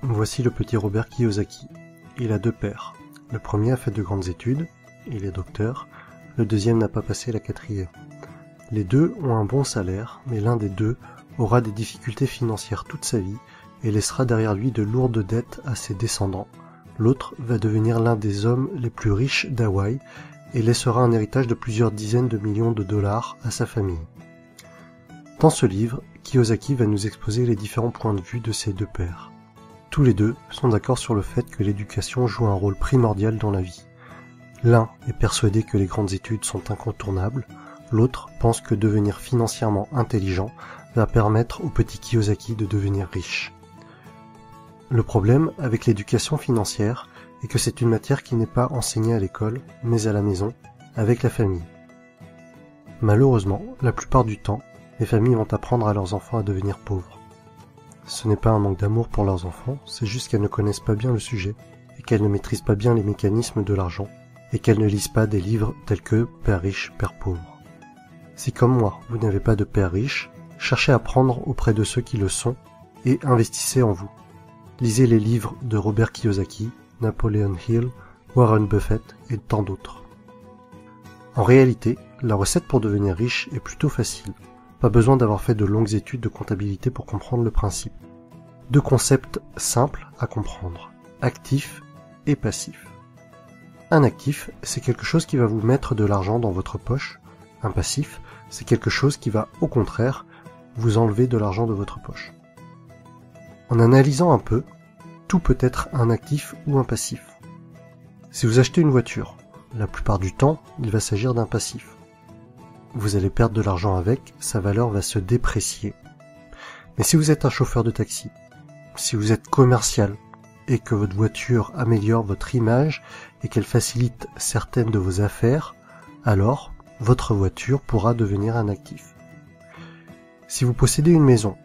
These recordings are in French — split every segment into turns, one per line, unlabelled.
Voici le petit Robert Kiyosaki. Il a deux pères. Le premier a fait de grandes études, il est docteur, le deuxième n'a pas passé la quatrième. Les deux ont un bon salaire, mais l'un des deux aura des difficultés financières toute sa vie et laissera derrière lui de lourdes dettes à ses descendants. L'autre va devenir l'un des hommes les plus riches d'Hawaï et laissera un héritage de plusieurs dizaines de millions de dollars à sa famille. Dans ce livre, Kiyosaki va nous exposer les différents points de vue de ces deux pères. Tous les deux sont d'accord sur le fait que l'éducation joue un rôle primordial dans la vie. L'un est persuadé que les grandes études sont incontournables, l'autre pense que devenir financièrement intelligent va permettre au petit Kiyosaki de devenir riche. Le problème avec l'éducation financière est que c'est une matière qui n'est pas enseignée à l'école, mais à la maison, avec la famille. Malheureusement, la plupart du temps, les familles vont apprendre à leurs enfants à devenir pauvres. Ce n'est pas un manque d'amour pour leurs enfants, c'est juste qu'elles ne connaissent pas bien le sujet, et qu'elles ne maîtrisent pas bien les mécanismes de l'argent, et qu'elles ne lisent pas des livres tels que « Père riche, Père pauvre ». Si comme moi, vous n'avez pas de père riche, cherchez à apprendre auprès de ceux qui le sont, et investissez en vous. Lisez les livres de Robert Kiyosaki, Napoleon Hill, Warren Buffett et tant d'autres. En réalité, la recette pour devenir riche est plutôt facile. Pas besoin d'avoir fait de longues études de comptabilité pour comprendre le principe. Deux concepts simples à comprendre, actif et passif. Un actif, c'est quelque chose qui va vous mettre de l'argent dans votre poche. Un passif, c'est quelque chose qui va, au contraire, vous enlever de l'argent de votre poche. En analysant un peu, tout peut être un actif ou un passif. Si vous achetez une voiture, la plupart du temps, il va s'agir d'un passif. Vous allez perdre de l'argent avec, sa valeur va se déprécier. Mais si vous êtes un chauffeur de taxi, si vous êtes commercial, et que votre voiture améliore votre image et qu'elle facilite certaines de vos affaires, alors votre voiture pourra devenir un actif. Si vous possédez une maison,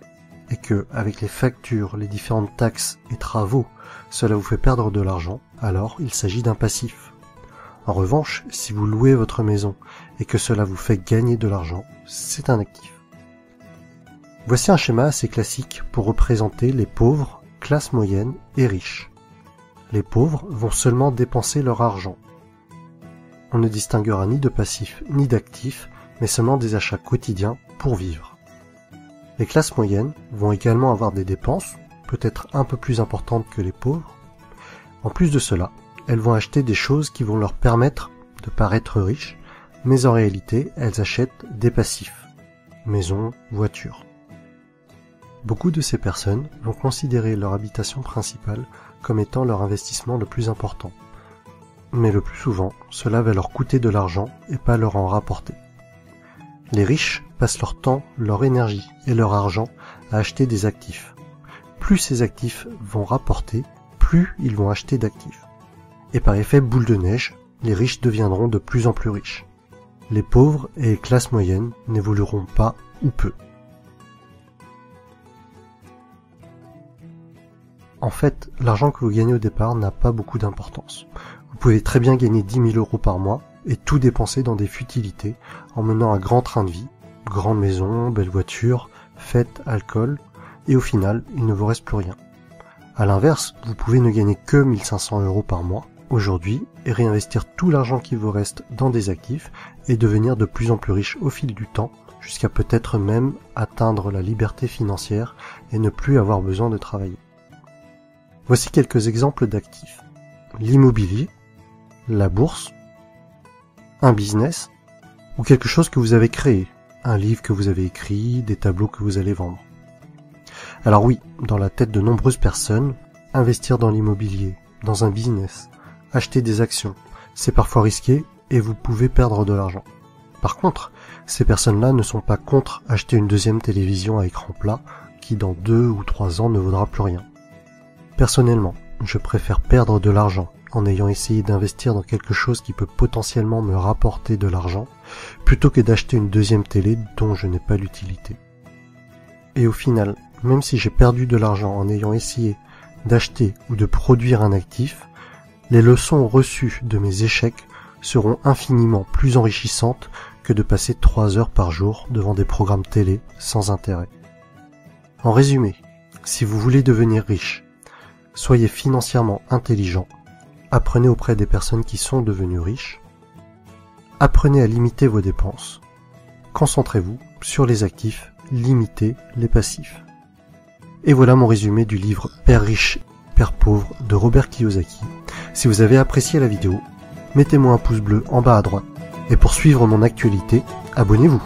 et que, avec les factures, les différentes taxes et travaux, cela vous fait perdre de l'argent, alors il s'agit d'un passif. En revanche, si vous louez votre maison et que cela vous fait gagner de l'argent, c'est un actif. Voici un schéma assez classique pour représenter les pauvres, classe moyenne et riches. Les pauvres vont seulement dépenser leur argent. On ne distinguera ni de passif ni d'actif, mais seulement des achats quotidiens pour vivre. Les classes moyennes vont également avoir des dépenses, peut-être un peu plus importantes que les pauvres. En plus de cela, elles vont acheter des choses qui vont leur permettre de paraître riches, mais en réalité, elles achètent des passifs, maison, voiture. Beaucoup de ces personnes vont considérer leur habitation principale comme étant leur investissement le plus important. Mais le plus souvent, cela va leur coûter de l'argent et pas leur en rapporter. Les riches passent leur temps, leur énergie et leur argent à acheter des actifs. Plus ces actifs vont rapporter, plus ils vont acheter d'actifs. Et par effet boule de neige, les riches deviendront de plus en plus riches. Les pauvres et les classes moyennes n'évolueront pas ou peu. En fait, l'argent que vous gagnez au départ n'a pas beaucoup d'importance. Vous pouvez très bien gagner 10 000 € par mois et tout dépenser dans des futilités en menant un grand train de vie, grande maison, belle voiture, fêtes, alcool, et au final, il ne vous reste plus rien. À l'inverse, vous pouvez ne gagner que 1 500 € par mois aujourd'hui et réinvestir tout l'argent qui vous reste dans des actifs et devenir de plus en plus riche au fil du temps, jusqu'à peut-être même atteindre la liberté financière et ne plus avoir besoin de travailler. Voici quelques exemples d'actifs. L'immobilier, la bourse, un business ou quelque chose que vous avez créé, un livre que vous avez écrit, des tableaux que vous allez vendre. Alors oui, dans la tête de nombreuses personnes, investir dans l'immobilier, dans un business, acheter des actions, c'est parfois risqué et vous pouvez perdre de l'argent. Par contre, ces personnes-là ne sont pas contre acheter une deuxième télévision à écran plat qui dans 2 ou 3 ans ne vaudra plus rien. Personnellement, je préfère perdre de l'argent en ayant essayé d'investir dans quelque chose qui peut potentiellement me rapporter de l'argent, plutôt que d'acheter une deuxième télé dont je n'ai pas l'utilité. Et au final, même si j'ai perdu de l'argent en ayant essayé d'acheter ou de produire un actif, les leçons reçues de mes échecs seront infiniment plus enrichissantes que de passer 3 heures par jour devant des programmes télé sans intérêt. En résumé, si vous voulez devenir riche, soyez financièrement intelligent, apprenez auprès des personnes qui sont devenues riches, apprenez à limiter vos dépenses, concentrez-vous sur les actifs, limitez les passifs. Et voilà mon résumé du livre Père riche, Père pauvre de Robert Kiyosaki. Si vous avez apprécié la vidéo, mettez-moi un pouce bleu en bas à droite. Et pour suivre mon actualité, abonnez-vous.